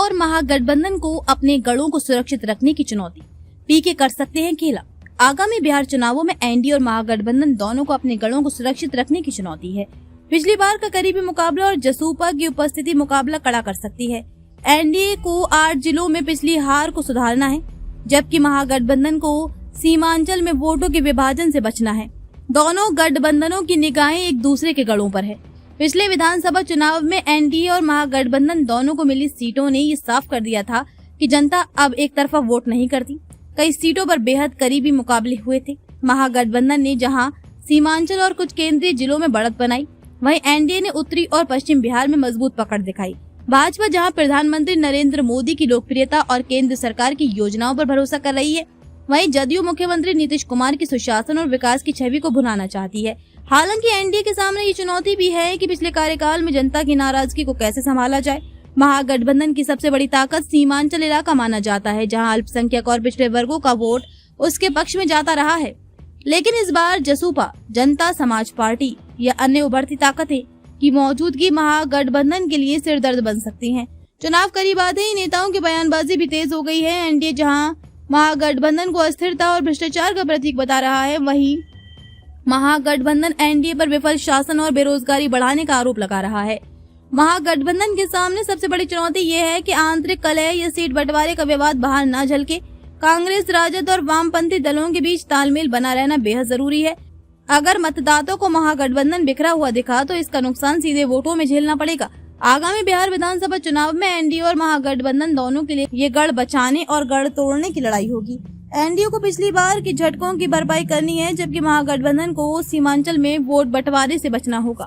और महागठबंधन को अपने गढ़ों को सुरक्षित रखने की चुनौती, पीके कर सकते हैं खेला। आगामी बिहार चुनावों में एनडीए और महागठबंधन दोनों को अपने गढ़ों को सुरक्षित रखने की चुनौती है। पिछली बार का करीबी मुकाबला और जसूपा की उपस्थिति मुकाबला कड़ा कर सकती है। एनडीए को 8 जिलों में पिछली हार को सुधारना है, जबकि महागठबंधन को सीमांचल में वोटों के विभाजन से बचना है। दोनों गठबंधनों की निगाहें एक दूसरे के गढ़ों पर है। पिछले विधानसभा चुनाव में एनडीए और महागठबंधन दोनों को मिली सीटों ने ये साफ कर दिया था कि जनता अब एक तरफा वोट नहीं करती। कई सीटों पर बेहद करीबी मुकाबले हुए थे। महागठबंधन ने जहां सीमांचल और कुछ केंद्रीय जिलों में बढ़त बनाई, वहीं एनडीए ने उत्तरी और पश्चिम बिहार में मजबूत पकड़ दिखाई। भाजपा जहां प्रधानमंत्री नरेंद्र मोदी की लोकप्रियता और केंद्र सरकार की योजनाओं पर भरोसा कर रही है, वहीं जदयू मुख्यमंत्री नीतीश कुमार की सुशासन और विकास की छवि को भुनाना चाहती है। हालांकि एनडीए के सामने ये चुनौती भी है कि पिछले कार्यकाल में जनता की नाराजगी को कैसे संभाला जाए। महागठबंधन की सबसे बड़ी ताकत सीमांचल इलाका माना जाता है, जहां अल्पसंख्यक और पिछड़े वर्गों का वोट उसके पक्ष में जाता रहा है। लेकिन इस बार जसूपा, जनता समाज पार्टी या अन्य उभरती ताकतें की मौजूदगी महागठबंधन के लिए सिरदर्द बन सकती है। चुनाव करीब आते ही नेताओं की बयानबाजी भी तेज हो गई है। एनडीए जहां महागठबंधन को अस्थिरता और भ्रष्टाचार का प्रतीक बता रहा है, वहीं महागठबंधन एनडीए पर विफल शासन और बेरोजगारी बढ़ाने का आरोप लगा रहा है। महागठबंधन के सामने सबसे बड़ी चुनौती ये है कि आंतरिक कलह या सीट बंटवारे का विवाद बाहर न झलके। कांग्रेस, राजद और वामपंथी दलों के बीच तालमेल बना रहना बेहद जरूरी है। अगर मतदाताओं को महागठबंधन बिखरा हुआ दिखा तो इसका नुकसान सीधे वोटों में झेलना पड़ेगा। आगामी बिहार विधानसभा चुनाव में एनडीए और महागठबंधन दोनों के लिए ये गढ़ बचाने और गढ़ तोड़ने की लड़ाई होगी। एनडीए को पिछली बार के झटकों की भरपाई करनी है, जबकि महागठबंधन को सीमांचल में वोट बंटवारे से बचना होगा।